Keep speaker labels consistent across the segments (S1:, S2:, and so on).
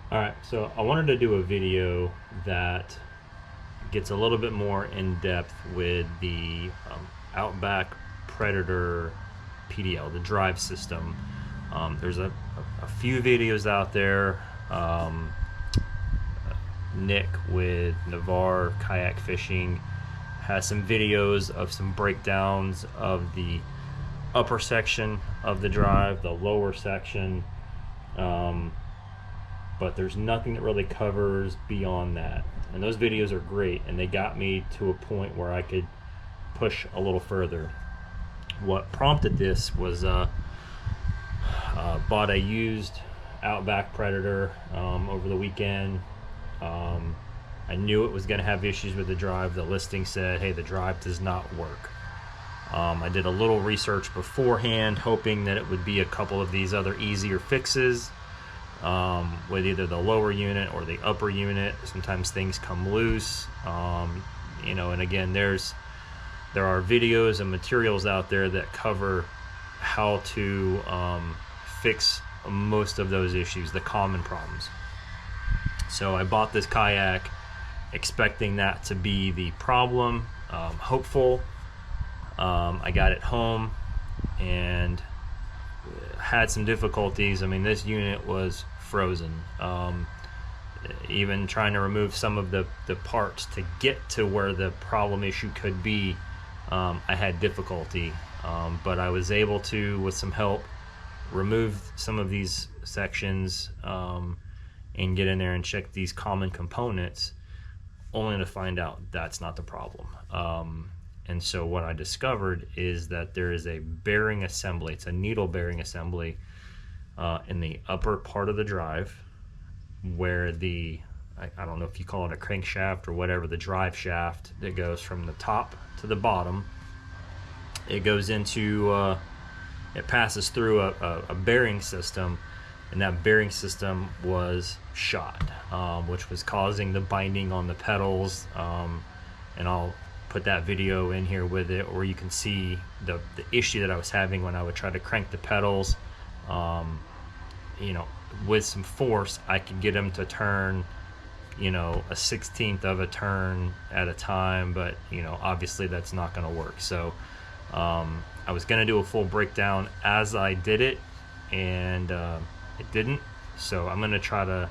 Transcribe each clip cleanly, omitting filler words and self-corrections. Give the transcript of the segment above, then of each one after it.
S1: All right, so I wanted to do a video that gets a little bit more in depth with the Outback Predator PDL, the drive system. There's a few videos out there. Nick with Navarre Kayak Fishing has some videos of some breakdowns of the upper section of the drive, the lower section. But there's nothing that really covers beyond that. And those videos are great, and they got me to a point where I could push a little further. What prompted this was bought a used Outback Predator over the weekend. I knew it was going to have issues with the drive. The listing said, hey, the drive does not work. I did a little research beforehand, hoping that it would be a couple of these other easier fixes. With either the lower unit or the upper unit. Sometimes things come loose, and again, there are videos and materials out there that cover how to fix most of those issues, the common problems. So I bought this kayak expecting that to be the problem, hopeful. I got it home and had some difficulties. I mean, this unit was frozen. Even trying to remove some of the parts to get to where the problem issue could be, I had difficulty. But I was able to, with some help, remove some of these sections and get in there and check these common components, only to find out that's not the problem. And so what I discovered is that there is a bearing assembly. It's a needle bearing assembly in the upper part of the drive, where I don't know if you call it a crankshaft or whatever, the drive shaft that goes from the top to the bottom. It goes into, it passes through a bearing system, and that bearing system was shot, which was causing the binding on the pedals. And I'll put that video in here with it, or you can see the issue that I was having when I would try to crank the pedals. With some force, I could get them to turn, a 16th of a turn at a time, but obviously that's not going to work. So I was going to do a full breakdown as I did it, and it didn't. So I'm going to try to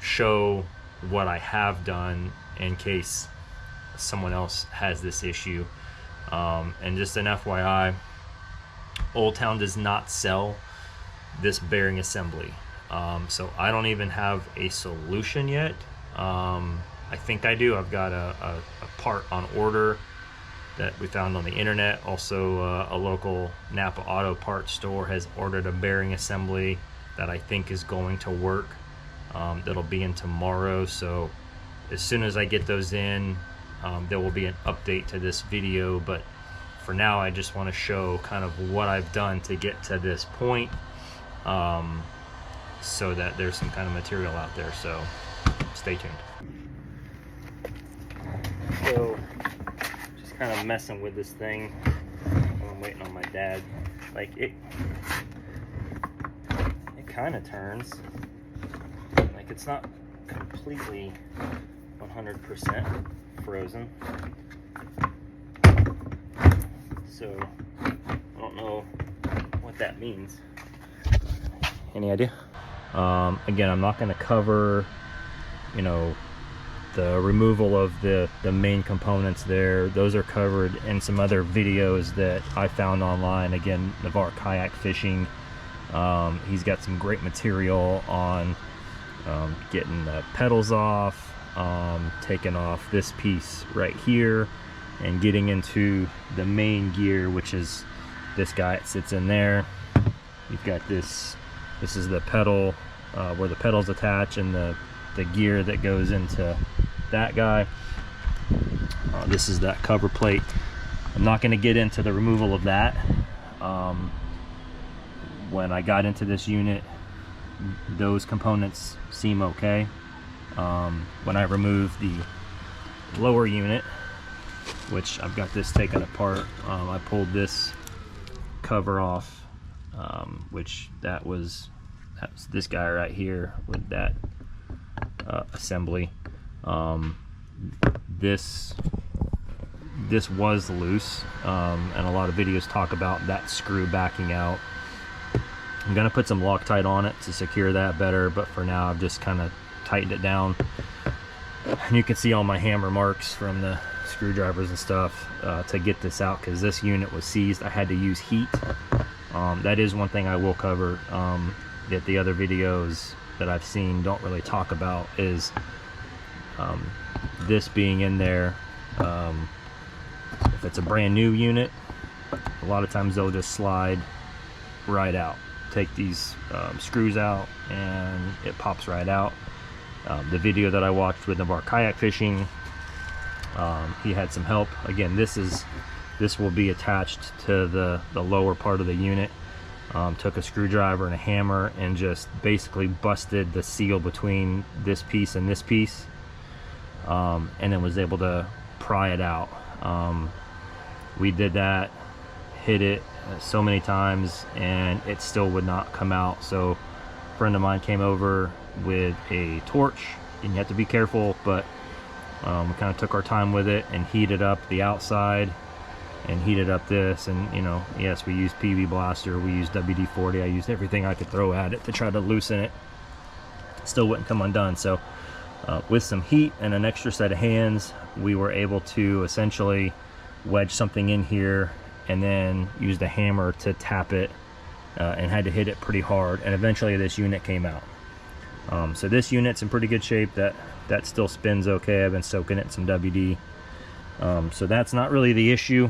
S1: show what I have done in case someone else has this issue. And just an FYI, Old Town does not sell this bearing assembly, so I don't even have a solution yet. I think I do. I've got a part on order that we found on the internet. Also, a local Napa Auto Parts store has ordered a bearing assembly that I think is going to work. That'll be in tomorrow. So as soon as I get those in, there will be an update to this video. But for now, I just want to show kind of what I've done to get to this point, so that there's some kind of material out there. So stay tuned. So just kind of messing with this thing while I'm waiting on my dad. Like it kind of turns. Like it's not completely 100% frozen. So I don't know what that means. Any idea? Again, I'm not going to cover, the removal of the main components there. Those are covered in some other videos that I found online. Again, Navarre Kayak Fishing. He's got some great material on getting the pedals off, taking off this piece right here, and getting into the main gear, which is this guy. It sits in there. You've got this is the pedal, where the pedals attach, and the gear that goes into that guy. This is that cover plate. I'm not going to get into the removal of that. When I got into this unit, those components seem okay. When I remove the lower unit, which I've got this taken apart, I pulled this cover off, which that was this guy right here with that assembly. This was loose, and a lot of videos talk about that screw backing out. I'm gonna put some Loctite on it to secure that better, but for now I've just kind of tightened it down. And you can see all my hammer marks from the screwdrivers and stuff to get this out, because this unit was seized. I had to use heat. That is one thing I will cover that the other videos that I've seen don't really talk about, is this being in there. If it's a brand new unit, a lot of times they'll just slide right out. Take these screws out and it pops right out. The video that I watched with Navarre kayak fishing, he had some help. Again, this will be attached to the lower part of the unit. Took a screwdriver and a hammer and just basically busted the seal between this piece and this piece, and then was able to pry it out. We did that, hit it so many times, and it still would not come out. So a friend of mine came over with a torch, and you have to be careful, but we kind of took our time with it and heated up the outside and heated up this. And you know, yes, we used PB Blaster, we used WD-40, I used everything I could throw at it to try to loosen it. Still wouldn't come undone. So with some heat and an extra set of hands, we were able to essentially wedge something in here and then use the hammer to tap it, and had to hit it pretty hard, and eventually this unit came out. So this unit's in pretty good shape. That still spins okay. I've been soaking it in some WD. So that's not really the issue.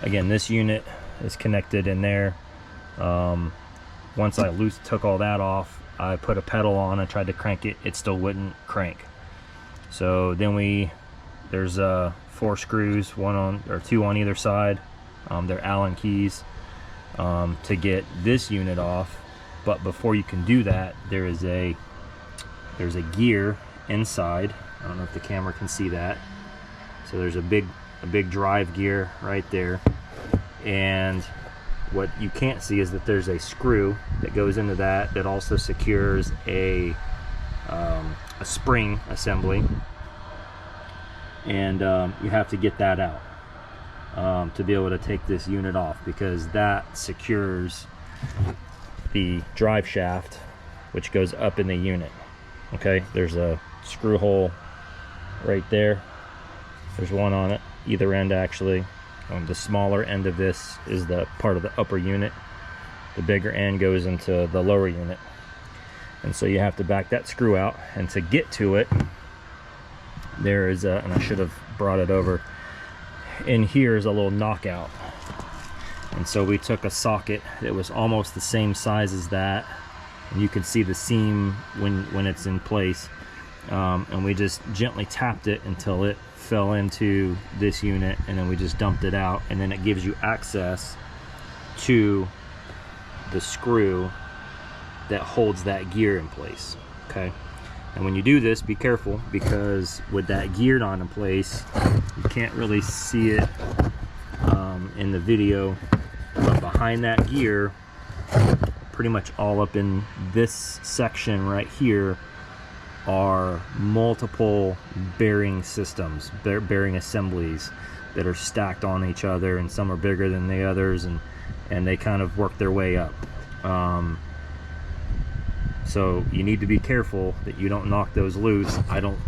S1: Again, this unit is connected in there. Once I took all that off, I put a pedal on and tried to crank it. It still wouldn't crank. So then there's 4 screws, 2 on either side. They're Allen keys to get this unit off. But before you can do that, there's a gear inside. I don't know if the camera can see that. So there's a big drive gear right there, and what you can't see is that there's a screw that goes into that also secures a spring assembly, and you have to get that out to be able to take this unit off, because that secures the drive shaft, which goes up in the unit. Okay, there's a screw hole right there. There's one on it, either end actually. The smaller end of this is the part of the upper unit. The bigger end goes into the lower unit. And so you have to back that screw out. And to get to it, there is and I should have brought it over. In here is a little knockout. And so we took a socket that was almost the same size as that. And you can see the seam when it's in place. And we just gently tapped it until it fell into this unit, and then we just dumped it out, and then it gives you access to the screw that holds that gear in place. Okay, and when you do this, be careful, because with that gear on in place, you can't really see it in the video, but behind that gear, pretty much all up in this section right here, are multiple bearing systems, bearing assemblies that are stacked on each other, and some are bigger than the others, and they kind of work their way up. So you need to be careful that you don't knock those loose. I don't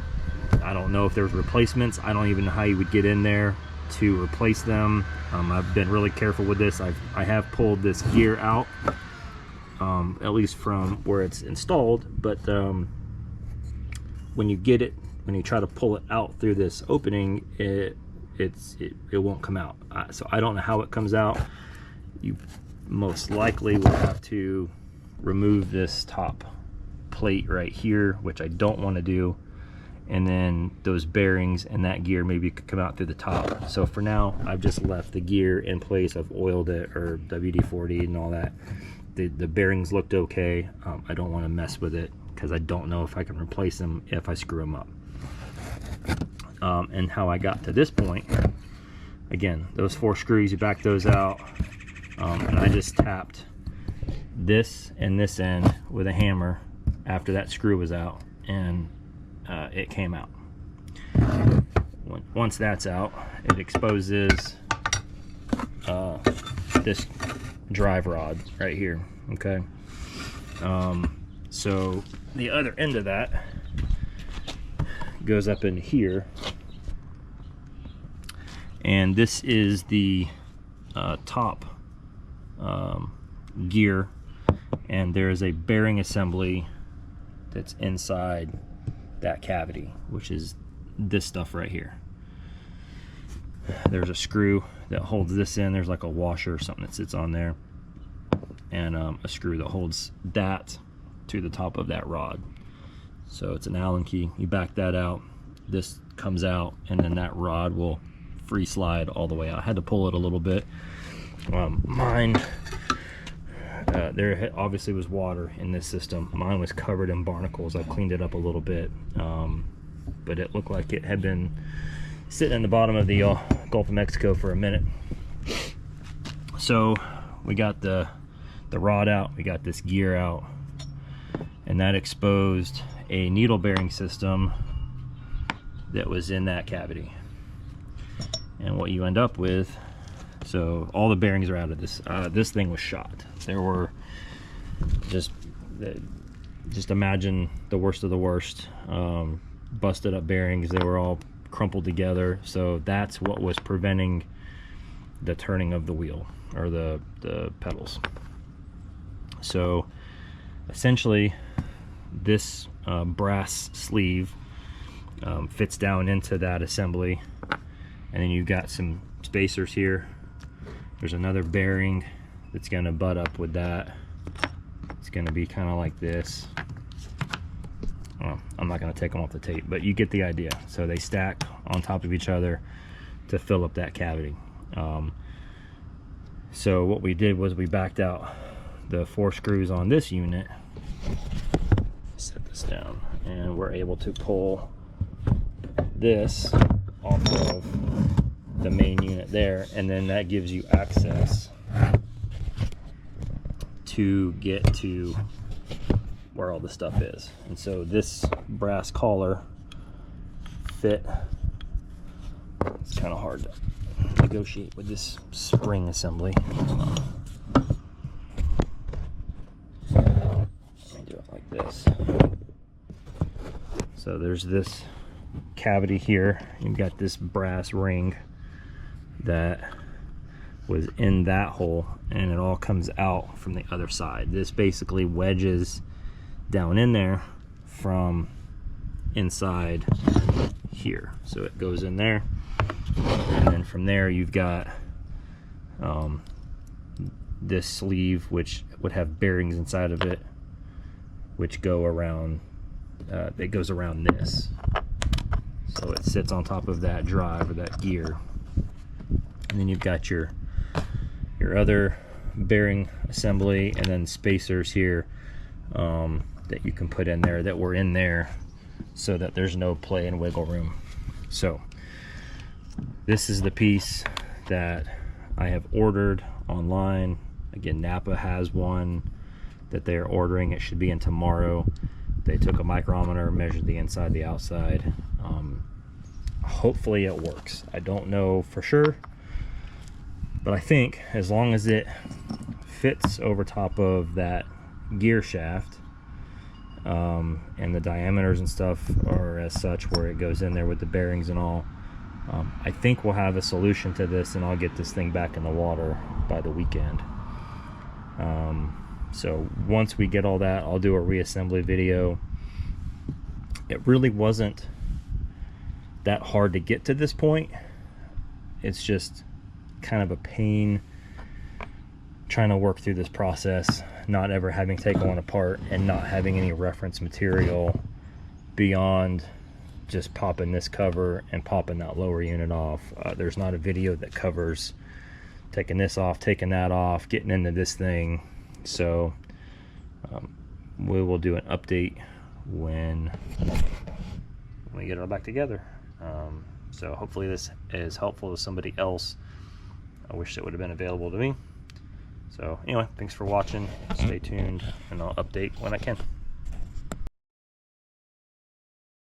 S1: know if there's replacements. I don't even know how you would get in there to replace them. I've been really careful with this. I have pulled this gear out, at least from where it's installed, but when you try to pull it out through this opening, it won't come out. So I don't know how it comes out. You most likely will have to remove this top plate right here, which I don't want to do, and then those bearings and that gear maybe could come out through the top. So for now, I've just left the gear in place. I've oiled it, or WD-40 and all that. The bearings looked okay. I don't want to mess with it, because I don't know if I can replace them if I screw them up. And how I got to this point, again, those 4 screws, you back those out, and I just tapped this and this end with a hammer after that screw was out, and it came out. Once that's out, it exposes this drive rod right here. Okay, so the other end of that goes up in here, and this is the top gear, and there is a bearing assembly that's inside that cavity, which is this stuff right here. There's a screw that holds this in. There's like a washer or something that sits on there, and a screw that holds that to the top of that rod. So it's an Allen key. You back that out, this comes out, and then that rod will free slide all the way out. I had to pull it a little bit. Mine, there obviously was water in this system. Mine was covered in barnacles. I cleaned it up a little bit, but it looked like it had been sitting in the bottom of the Gulf of Mexico for a minute. So we got the rod out, we got this gear out, and that exposed a needle bearing system that was in that cavity. And what you end up with, so all the bearings are out of this. This thing was shot. There were just imagine the worst of the worst, busted up bearings. They were all crumpled together. So that's what was preventing the turning of the wheel, or the pedals. So essentially this brass sleeve fits down into that assembly, and then you've got some spacers here. There's another bearing that's going to butt up with that. It's going to be kind of like this. Well, I'm not going to take them off the tape, but you get the idea. So they stack on top of each other to fill up that cavity. So what we did was we backed out the 4 screws on this unit, set this down, and we're able to pull this off of the main unit there, and then that gives you access to get to where all the stuff is. And so this brass collar fit. It's kind of hard to negotiate with this spring assembly. Let me do it like this. So there's this cavity here. You've got this brass ring that was in that hole, and it all comes out from the other side. This basically wedges down in there from inside here. So it goes in there, and then from there you've got this sleeve, which would have bearings inside of it, which go around, it goes around this. So it sits on top of that drive, or that gear. And then you've got your other bearing assembly, and then spacers here that you can put in there, that were in there, so that there's no play and wiggle room. So this is the piece that I have ordered online. Again, Napa has one that they are ordering. It should be in tomorrow. They took a micrometer, measured the inside, the outside. Hopefully it works. I don't know for sure, but I think as long as it fits over top of that gear shaft, and the diameters and stuff are as such where it goes in there with the bearings and all, I think we'll have a solution to this, and I'll get this thing back in the water by the weekend. So once we get all that, I'll do a reassembly video. It really wasn't that hard to get to this point. It's just kind of a pain trying to work through this process, not ever having taken one apart and not having any reference material beyond just popping this cover and popping that lower unit off. There's not a video that covers taking this off, taking that off, getting into this thing. So we will do an update when we get it all back together. So hopefully this is helpful to somebody else. I wish it would have been available to me. So anyway, thanks for watching. Stay tuned, and I'll update when I can.